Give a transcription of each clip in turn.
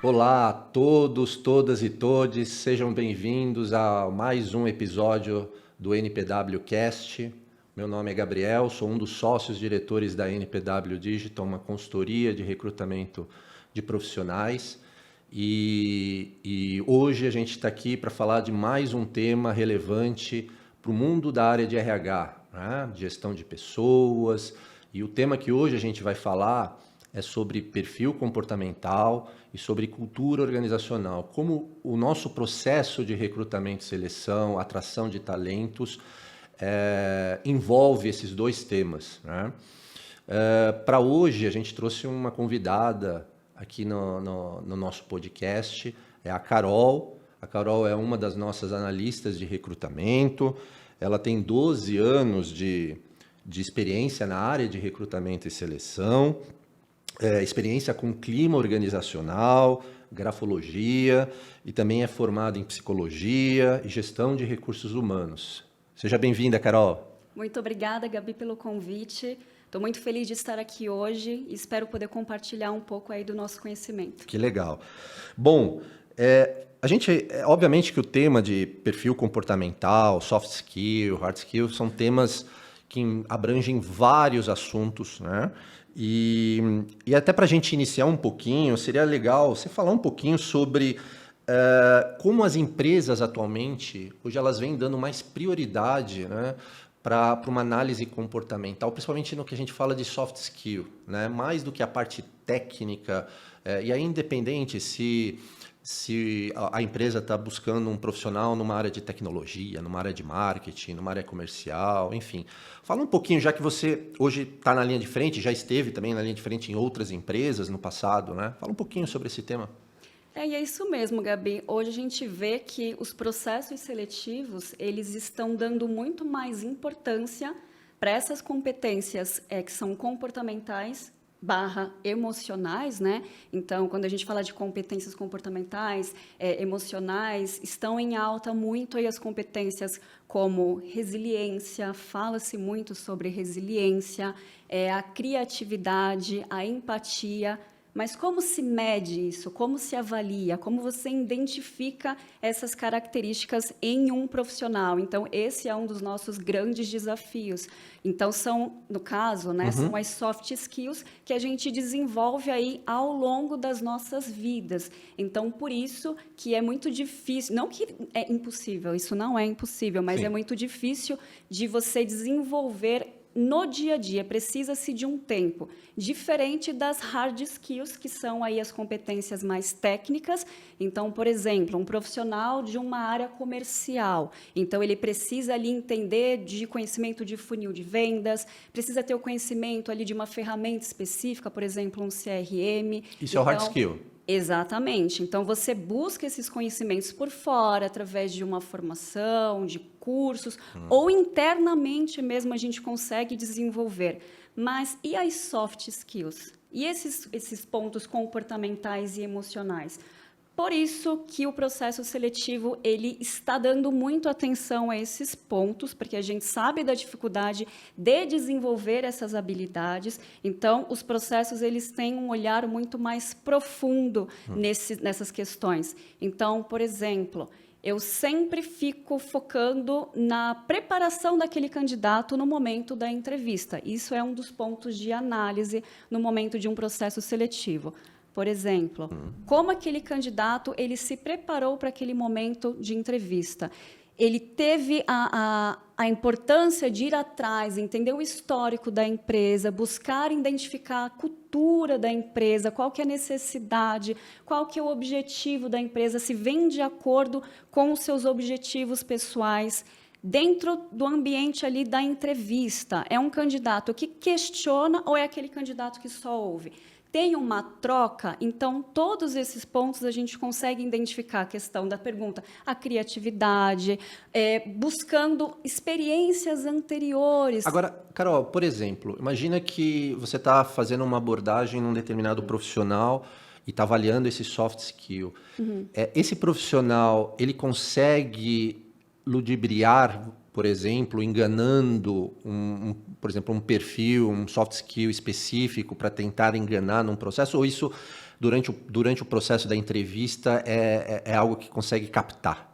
Olá a todos, todas e todes, sejam bem-vindos a mais um episódio do NPW Cast. Meu nome é Gabriel, sou um dos sócios diretores da NPW Digital, uma consultoria de recrutamento de profissionais. E hoje a gente está aqui para falar de mais um tema relevante para o mundo da área de RH, né? Gestão de pessoas. E o tema que hoje a gente vai falar é sobre perfil comportamental e sobre cultura organizacional, como o nosso processo de recrutamento e seleção, atração de talentos, envolve esses dois temas, né? Para hoje, a gente trouxe uma convidada aqui no nosso podcast, é a Carol. A Carol é uma das nossas analistas de recrutamento, ela tem 12 anos de experiência na área de recrutamento e seleção, experiência com clima organizacional, grafologia e também é formada em psicologia e gestão de recursos humanos. Seja bem-vinda, Carol. Muito obrigada, Gabi, pelo convite. Estou muito feliz de estar aqui hoje e espero poder compartilhar um pouco aí do nosso conhecimento. Que legal. Bom, obviamente que o tema de perfil comportamental, soft skill, hard skill, são temas que abrangem vários assuntos, né? E até para a gente iniciar um pouquinho, seria legal você falar um pouquinho sobre como as empresas atualmente, hoje elas vêm dando mais prioridade, né, para uma análise comportamental, principalmente no que a gente fala de soft skill, né? Mais do que a parte técnica, e aí independente se a empresa está buscando um profissional numa área de tecnologia, numa área de marketing, numa área comercial, enfim. Fala um pouquinho, já que você hoje está na linha de frente, já esteve também na linha de frente em outras empresas no passado, né? Fala um pouquinho sobre esse tema. E é isso mesmo, Gabi. Hoje a gente vê que os processos seletivos, eles estão dando muito mais importância para essas competências que são comportamentais / emocionais, né? Então, quando a gente fala de competências comportamentais, emocionais, estão em alta muito aí as competências como resiliência, fala-se muito sobre resiliência, a criatividade, a empatia. Mas como se mede isso? Como se avalia? Como você identifica essas características em um profissional? Então, esse é um dos nossos grandes desafios. Então, no caso, né, são as soft skills que a gente desenvolve aí ao longo das nossas vidas. Então, por isso que é muito difícil, não que é impossível, isso não é impossível, mas Sim. É muito difícil de você desenvolver no dia a dia, precisa-se de um tempo, diferente das hard skills, que são aí as competências mais técnicas. Então, por exemplo, um profissional de uma área comercial, então ele precisa ali entender de conhecimento de funil de vendas, precisa ter o conhecimento ali de uma ferramenta específica, por exemplo, um CRM. Isso é o hard skill. Exatamente. Então, você busca esses conhecimentos por fora, através de uma formação, de cursos, ou internamente mesmo a gente consegue desenvolver. Mas e as soft skills? E esses pontos comportamentais e emocionais? Por isso que o processo seletivo ele está dando muito atenção a esses pontos, porque a gente sabe da dificuldade de desenvolver essas habilidades. Então, os processos eles têm um olhar muito mais profundo nessas questões. Então, por exemplo, eu sempre fico focando na preparação daquele candidato no momento da entrevista. Isso é um dos pontos de análise no momento de um processo seletivo. Por exemplo, como aquele candidato ele se preparou para aquele momento de entrevista. Ele teve a importância de ir atrás, entender o histórico da empresa, buscar identificar a cultura da empresa, qual que é a necessidade, qual que é o objetivo da empresa, se vem de acordo com os seus objetivos pessoais. Dentro do ambiente ali da entrevista, é um candidato que questiona ou é aquele candidato que só ouve? Tem uma troca, então todos esses pontos a gente consegue identificar a questão da pergunta, a criatividade, buscando experiências anteriores. Agora, Carol, por exemplo, imagina que você está fazendo uma abordagem num determinado profissional e está avaliando esse soft skill. Esse profissional, ele consegue ludibriar por exemplo, enganando, por exemplo, um perfil, um soft skill específico para tentar enganar num processo? Ou isso, durante o processo da entrevista, é algo que consegue captar?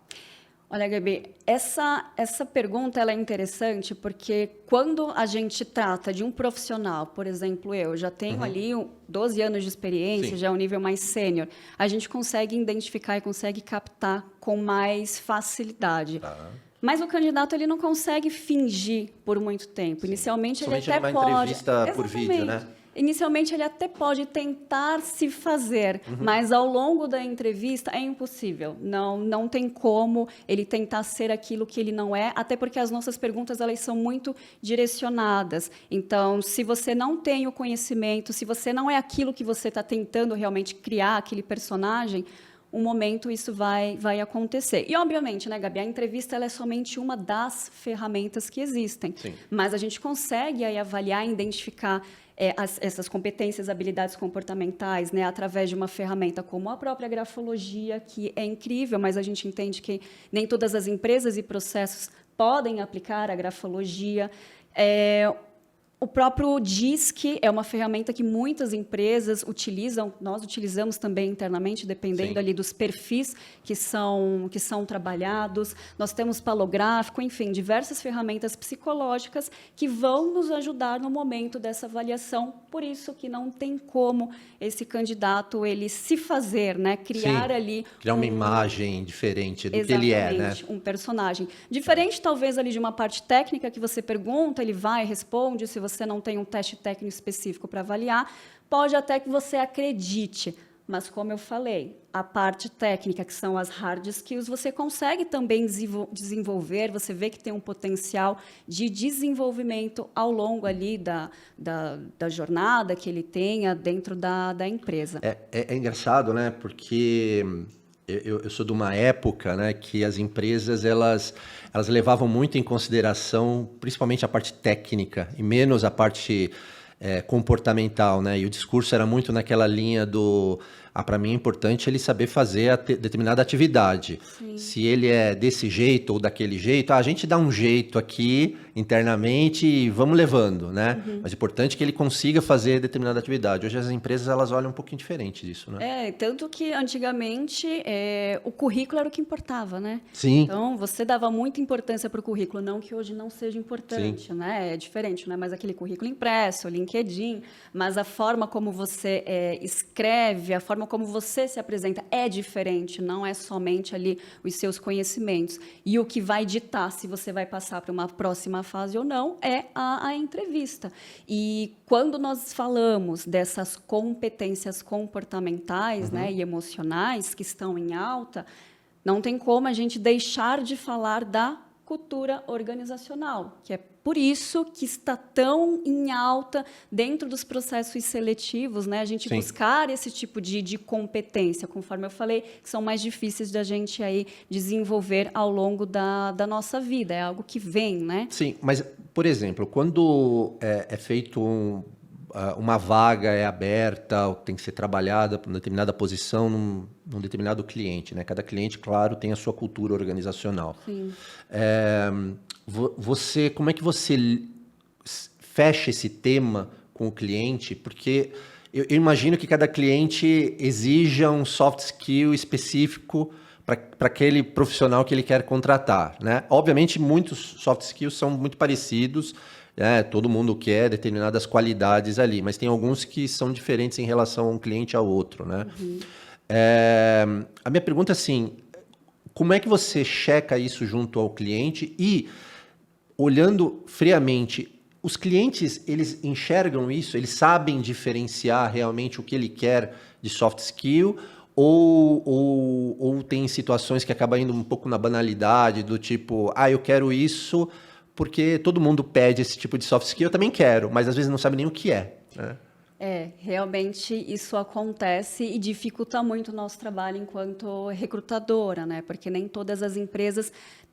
Olha, Gabi, essa pergunta ela é interessante porque quando a gente trata de um profissional, por exemplo, eu já tenho ali 12 anos de experiência, Sim. já é um nível mais sênior, a gente consegue identificar e consegue captar com mais facilidade. Tá. Mas o candidato ele não consegue fingir por muito tempo. Inicialmente ele Somente até numa pode. entrevista por vídeo, né? Inicialmente ele até pode tentar se fazer, mas ao longo da entrevista é impossível. Não tem como ele tentar ser aquilo que ele não é, até porque as nossas perguntas elas são muito direcionadas. Então, se você não tem o conhecimento, se você não é aquilo que você está tentando realmente criar, aquele personagem, um momento isso vai acontecer. E, obviamente, né, Gabi, a entrevista ela é somente uma das ferramentas que existem. Sim. Mas a gente consegue aí avaliar e identificar essas competências, habilidades comportamentais, né, através de uma ferramenta como a própria grafologia, que é incrível, mas a gente entende que nem todas as empresas e processos podem aplicar a grafologia. O próprio DISC é uma ferramenta que muitas empresas utilizam, nós utilizamos também internamente, dependendo Sim. ali dos perfis que são trabalhados. Nós temos palográfico, enfim, diversas ferramentas psicológicas que vão nos ajudar no momento dessa avaliação. Por isso que não tem como esse candidato ele se fazer, né, criar ali uma imagem diferente do que ele é, né? Um personagem. Diferente, talvez, ali de uma parte técnica que você pergunta, ele vai, responde, se você não tem um teste técnico específico para avaliar, pode até que você acredite. Mas, como eu falei, a parte técnica, que são as hard skills, você consegue também desenvolver, você vê que tem um potencial de desenvolvimento ao longo ali da jornada que ele tenha dentro da empresa. É engraçado, né? Porque eu sou de uma época, né, que as empresas elas levavam muito em consideração, principalmente a parte técnica e menos a parte comportamental, né? E o discurso era muito naquela linha do para mim é importante ele saber fazer determinada atividade. Sim. Se ele é desse jeito ou daquele jeito, a gente dá um jeito aqui internamente e vamos levando, né? Mas é importante que ele consiga fazer determinada atividade. Hoje as empresas elas olham um pouquinho diferente disso, né? Tanto que antigamente o currículo era o que importava, né? Sim. Então você dava muita importância para o currículo, não que hoje não seja importante, né? É diferente, né? Mas aquele currículo impresso, o LinkedIn, mas a forma como você escreve, a forma como você se apresenta é diferente, não é somente ali os seus conhecimentos. E o que vai ditar se você vai passar para uma próxima fase ou não é a entrevista. E quando nós falamos dessas competências comportamentais, né, e emocionais que estão em alta, não tem como a gente deixar de falar da cultura organizacional, que é por isso que está tão em alta dentro dos processos seletivos, né? A gente Sim. buscar esse tipo de competência, conforme eu falei, que são mais difíceis da gente aí desenvolver ao longo da nossa vida. É algo que vem, né? Sim, mas, por exemplo, quando é feito uma vaga é aberta, ou tem que ser trabalhada por uma determinada posição num determinado cliente, né? Cada cliente, claro, tem a sua cultura organizacional. Sim. Como é que você fecha esse tema com o cliente? Porque eu imagino que cada cliente exija um soft skill específico para aquele profissional que ele quer contratar, né? Obviamente, muitos soft skills são muito parecidos, né? Todo mundo quer determinadas qualidades ali, mas tem alguns que são diferentes em relação a um cliente ao outro, né? A minha pergunta é assim, como é que você checa isso junto ao cliente e, olhando friamente, os clientes, eles enxergam isso, eles sabem diferenciar realmente o que ele quer de soft skill ou tem situações que acabam indo um pouco na banalidade, do tipo, eu quero isso porque todo mundo pede esse tipo de soft skill, eu também quero, mas às vezes não sabe nem o que é, né? Realmente isso acontece e dificulta muito o nosso trabalho enquanto recrutadora, né? Porque nem todas as empresas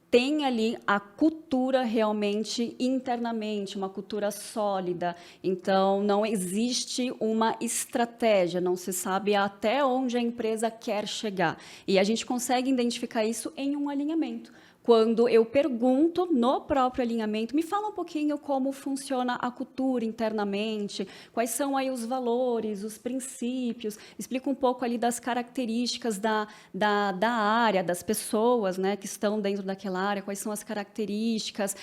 têm ali a cultura realmente internamente, uma cultura sólida. Então, não existe uma estratégia, não se sabe até onde a empresa quer chegar. E a gente consegue identificar isso em um alinhamento. quando eu pergunto no próprio alinhamento, me fala um pouquinho como funciona a cultura internamente, quais são aí os valores, os princípios, explica um pouco ali das características da área, das pessoas, né, que estão dentro daquela área, quais são as características,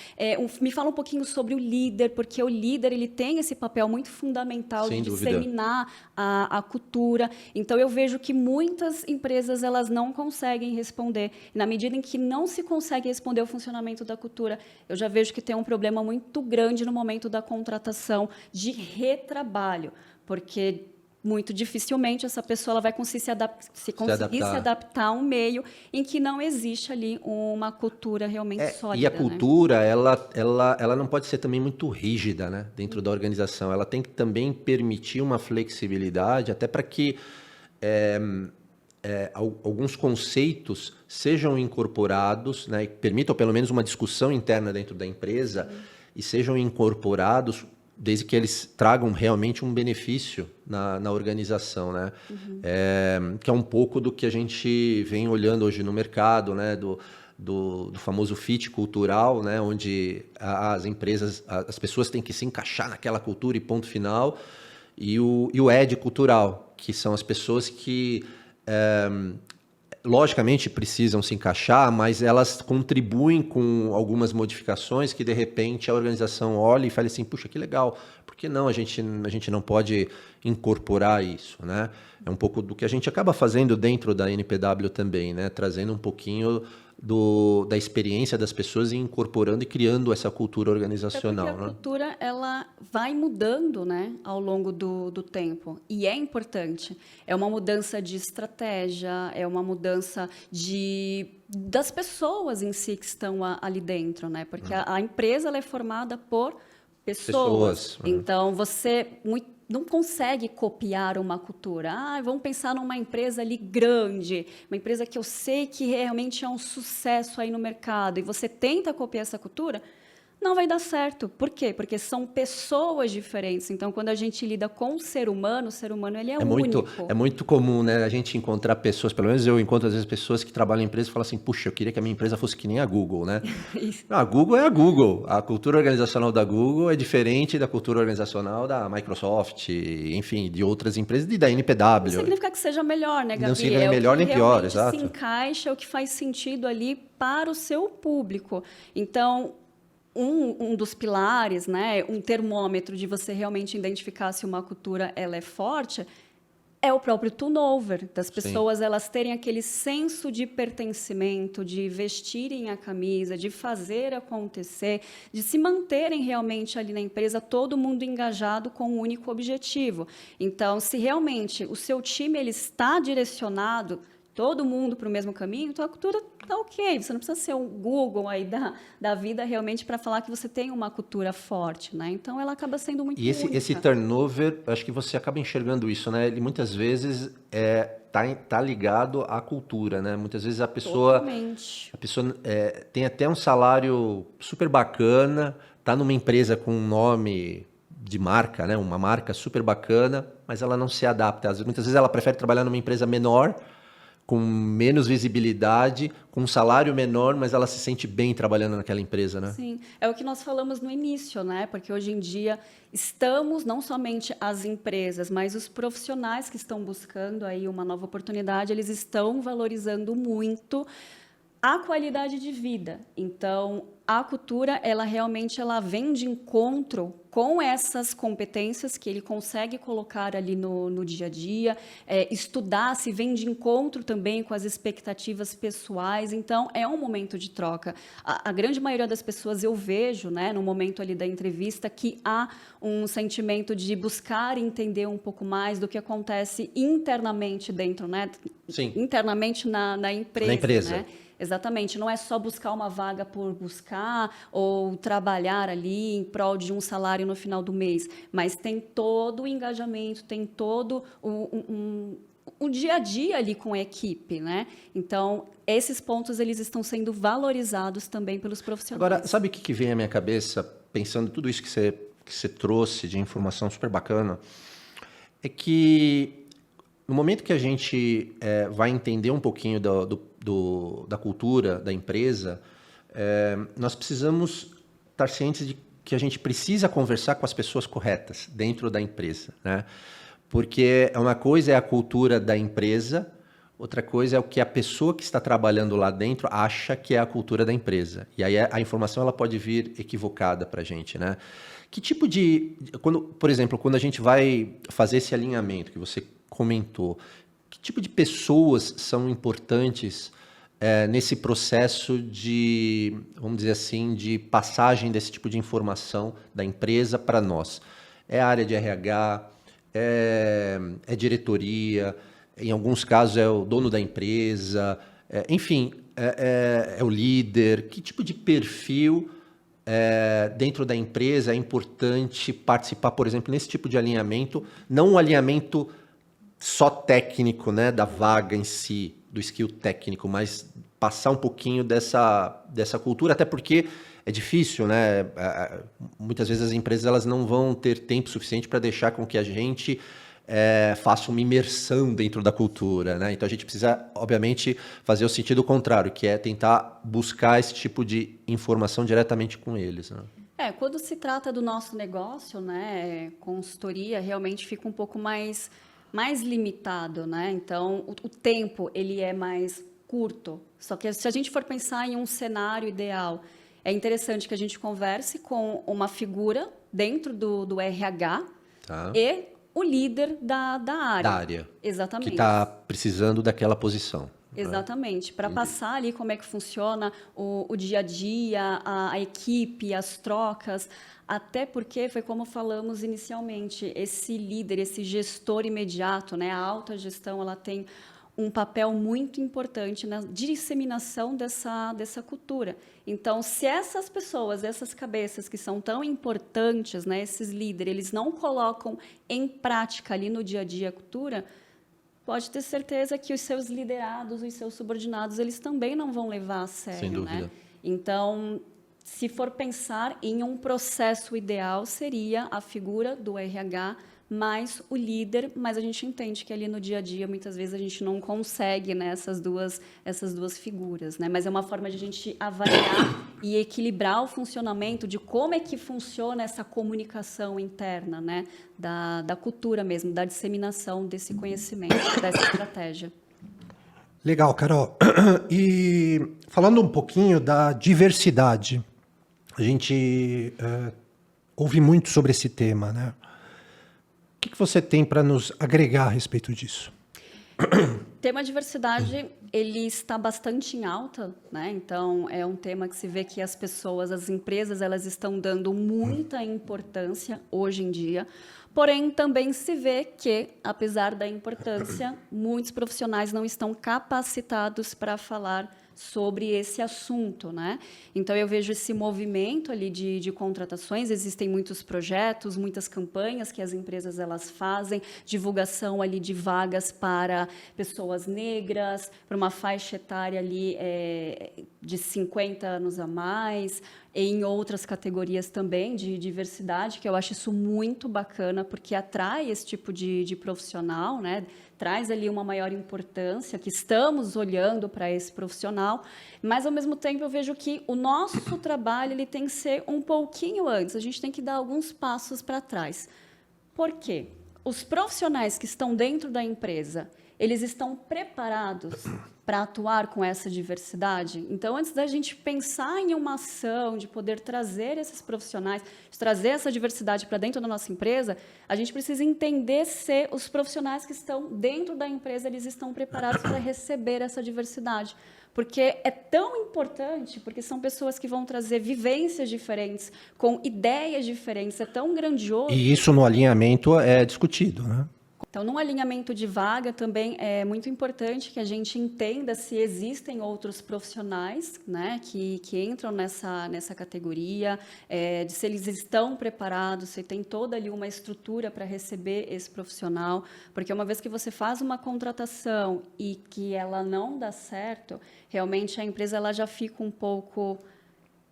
me fala um pouquinho sobre o líder, porque o líder ele tem esse papel muito fundamental Sem de dúvida. disseminar a cultura. Então, eu vejo que muitas empresas elas não conseguem responder. E na medida em que não se consegue responder ao funcionamento da cultura, eu já vejo que tem um problema muito grande no momento da contratação de retrabalho, porque muito dificilmente essa pessoa ela vai conseguir se adaptar a um meio em que não existe ali uma cultura realmente sólida. E a cultura, né? ela não pode ser também muito rígida, né, dentro da organização. Ela tem que também permitir uma flexibilidade, até para que alguns conceitos sejam incorporados, né, e permitam pelo menos uma discussão interna dentro da empresa e sejam incorporados desde que eles tragam realmente um benefício na organização, né? Que é um pouco do que a gente vem olhando hoje no mercado, né? Do famoso fit cultural, né? Onde as empresas, as pessoas têm que se encaixar naquela cultura e ponto final, e o ed cultural, que são as pessoas que logicamente precisam se encaixar, mas elas contribuem com algumas modificações que de repente a organização olha e fala assim, puxa, que legal, por que não a gente não pode incorporar isso, né? É um pouco do que a gente acaba fazendo dentro da NPW também, né? Trazendo um pouquinho da experiência das pessoas e incorporando e criando essa cultura organizacional. Porque a cultura ela vai mudando, né, ao longo do tempo, e é importante. É uma mudança de estratégia, é uma mudança das pessoas em si que estão ali dentro, né? Porque a empresa ela é formada por pessoas. Então, você não consegue copiar uma cultura. Vamos pensar numa empresa ali grande, uma empresa que eu sei que realmente é um sucesso aí no mercado, e você tenta copiar essa cultura, não vai dar certo. Por quê? Porque são pessoas diferentes. Então, quando a gente lida com o ser humano ele é único. É muito comum, né, a gente encontrar pessoas, pelo menos eu encontro às vezes pessoas que trabalham em empresas e falam assim, puxa, eu queria que a minha empresa fosse que nem a Google, né? A Google é a Google. A cultura organizacional da Google é diferente da cultura organizacional da Microsoft, enfim, de outras empresas e da NPW. Não significa que seja melhor, né, Gabi? Não significa melhor nem pior, exato. Se encaixa, é o que faz sentido ali para o seu público. Então, um dos pilares, né, um termômetro de você realmente identificar se uma cultura ela é forte, é o próprio turnover, das pessoas elas terem aquele senso de pertencimento, de vestirem a camisa, de fazer acontecer, de se manterem realmente ali na empresa, todo mundo engajado com um único objetivo. Então, se realmente o seu time ele está direcionado todo mundo para o mesmo caminho, então a cultura está ok. Você não precisa ser um Google aí da vida realmente para falar que você tem uma cultura forte, né? Então, ela acaba sendo muito única. E esse turnover, acho que você acaba enxergando isso, né? Ele muitas vezes tá ligado à cultura, né? Muitas vezes a pessoa tem até um salário super bacana, tá numa empresa com um nome de marca, né? Uma marca super bacana, mas ela não se adapta. Muitas vezes ela prefere trabalhar numa empresa menor, com menos visibilidade, com um salário menor, mas ela se sente bem trabalhando naquela empresa, né? Sim, é o que nós falamos no início, né? Porque hoje em dia estamos, não somente as empresas, mas os profissionais que estão buscando aí uma nova oportunidade, eles estão valorizando muito a qualidade de vida. Então, a cultura, ela realmente vem de encontro com essas competências que ele consegue colocar ali no dia a dia, estudar, se vem de encontro também com as expectativas pessoais. Então, é um momento de troca. A grande maioria das pessoas, eu vejo, né, no momento ali da entrevista, que há um sentimento de buscar entender um pouco mais do que acontece internamente dentro, né? Sim. Internamente na empresa. Na empresa. Né? Exatamente, não é só buscar uma vaga por buscar ou trabalhar ali em prol de um salário no final do mês, mas tem todo o engajamento, tem todo o dia a dia ali com a equipe, né? Então, esses pontos eles estão sendo valorizados também pelos profissionais. Agora, sabe o que vem à minha cabeça, pensando tudo isso que você trouxe de informação super bacana? É que no momento que a gente vai entender um pouquinho da cultura da empresa, Nós precisamos estar cientes de que a gente precisa conversar com as pessoas corretas dentro da empresa, né? Porque uma coisa é a cultura da empresa, outra coisa é o que a pessoa que está trabalhando lá dentro acha que é a cultura da empresa. E aí a informação ela pode vir equivocada para a gente, né? Que tipo de... por exemplo, quando a gente vai fazer esse alinhamento que você comentou, que tipo de pessoas são importantes nesse processo de, vamos dizer assim, de passagem desse tipo de informação da empresa para nós? É a área de RH, é diretoria, em alguns casos é o dono da empresa, enfim, é o líder. Que tipo de perfil dentro da empresa é importante participar, por exemplo, nesse tipo de alinhamento, não um alinhamento só técnico, né, da vaga em si, do skill técnico, mas passar um pouquinho dessa cultura, até porque é difícil, né? Muitas vezes as empresas elas não vão ter tempo suficiente para deixar com que a gente faça uma imersão dentro da cultura, né? Então a gente precisa, obviamente, fazer o sentido contrário, que é tentar buscar esse tipo de informação diretamente com eles, né? Quando se trata do nosso negócio, né, consultoria, realmente fica um pouco mais limitado, né? Então, o tempo, ele é mais curto. Só que se a gente for pensar em um cenário ideal, é interessante que a gente converse com uma figura dentro do RH e o líder da área. Da área. Exatamente. Que está precisando daquela posição. Exatamente, para passar ali como é que funciona o dia a dia, a equipe, as trocas, até porque foi como falamos inicialmente, esse líder, esse gestor imediato, né, a alta gestão, ela tem um papel muito importante na disseminação dessa cultura. Então, se essas pessoas, essas cabeças que são tão importantes, né, esses líderes, eles não colocam em prática ali no dia a dia a cultura, pode ter certeza que os seus liderados, os seus subordinados, eles também não vão levar a sério. Sem dúvida. Né? Então, se for pensar em um processo ideal, seria a figura do RH mais o líder, mas a gente entende que ali no dia a dia, muitas vezes, a gente não consegue, né, essas duas figuras. Né? Mas é uma forma de a gente avaliar e equilibrar o funcionamento de como é que funciona essa comunicação interna, né, da cultura mesmo, da disseminação desse conhecimento, dessa estratégia. Legal, Carol. E falando um pouquinho da diversidade, a gente ouve muito sobre esse tema, né? O que você tem para nos agregar a respeito disso? O tema diversidade, ele está bastante em alta, né? Então, é um tema que se vê que as pessoas, as empresas, elas estão dando muita importância hoje em dia. Porém, também se vê que, apesar da importância, muitos profissionais não estão capacitados para falar sobre esse assunto, né? Então, eu vejo esse movimento ali de contratações, existem muitos projetos, muitas campanhas que as empresas elas fazem, divulgação ali de vagas para pessoas negras, para uma faixa etária ali de 50 anos a mais, em outras categorias também de diversidade, que eu acho isso muito bacana, porque atrai esse tipo de profissional, né? Traz ali uma maior importância, que estamos olhando para esse profissional, mas, ao mesmo tempo, eu vejo que o nosso trabalho ele tem que ser um pouquinho antes, a gente tem que dar alguns passos para trás. Por quê? Os profissionais que estão dentro da empresa, eles estão preparados para atuar com essa diversidade? Então, antes da gente pensar em uma ação de poder trazer esses profissionais, de trazer essa diversidade para dentro da nossa empresa, a gente precisa entender se os profissionais que estão dentro da empresa, eles estão preparados para receber essa diversidade. Porque é tão importante, porque são pessoas que vão trazer vivências diferentes, com ideias diferentes, é tão grandioso. E isso no alinhamento é discutido, né? Então, num alinhamento de vaga, também é muito importante que a gente entenda se existem outros profissionais, né, que entram nessa categoria, se eles estão preparados, se tem toda ali uma estrutura para receber esse profissional, porque uma vez que você faz uma contratação e que ela não dá certo, realmente a empresa ela já fica um pouco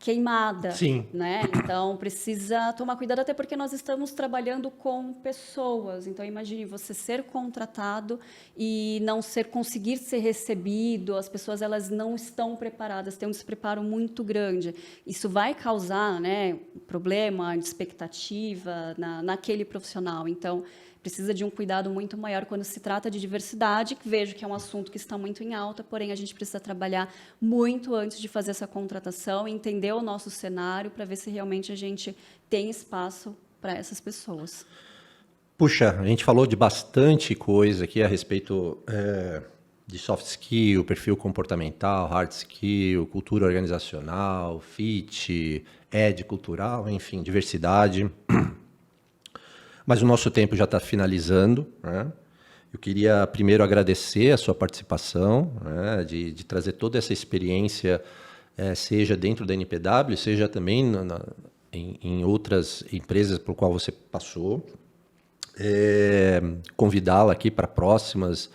queimada, Sim. né? Então precisa tomar cuidado, até porque nós estamos trabalhando com pessoas. Então imagine você ser contratado e não conseguir ser recebido. As pessoas elas não estão preparadas, têm um despreparo muito grande. Isso vai causar, né, problema de expectativa naquele profissional. Então precisa de um cuidado muito maior quando se trata de diversidade. Vejo que é um assunto que está muito em alta, porém a gente precisa trabalhar muito antes de fazer essa contratação, entender o nosso cenário para ver se realmente a gente tem espaço para essas pessoas. Puxa, a gente falou de bastante coisa aqui a respeito de soft skill, perfil comportamental, hard skill, cultura organizacional, fit, cultural, enfim, diversidade. Mas o nosso tempo já está finalizando, né? Eu queria primeiro agradecer a sua participação, né? de trazer toda essa experiência, seja dentro da NPW, seja também em outras empresas por qual você passou. Convidá-la aqui para próximos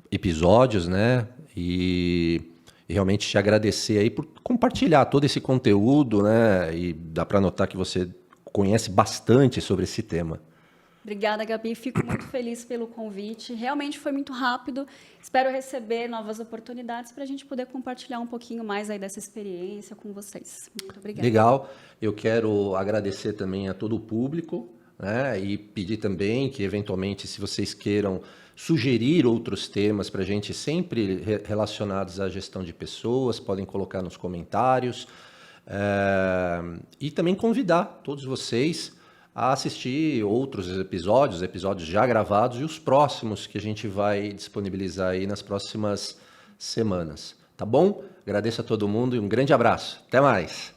episódios, né? E realmente te agradecer aí por compartilhar todo esse conteúdo, né? E dá para notar que você conhece bastante sobre esse tema. Obrigada, Gabi. Fico muito feliz pelo convite. Realmente foi muito rápido. Espero receber novas oportunidades para a gente poder compartilhar um pouquinho mais aí dessa experiência com vocês. Muito obrigada. Legal. Eu quero agradecer também a todo o público, né? E pedir também que, eventualmente, se vocês queiram sugerir outros temas para a gente, sempre relacionados à gestão de pessoas, podem colocar nos comentários. E também convidar todos vocês a assistir outros episódios já gravados e os próximos que a gente vai disponibilizar aí nas próximas semanas. Tá bom? Agradeço a todo mundo e um grande abraço. Até mais!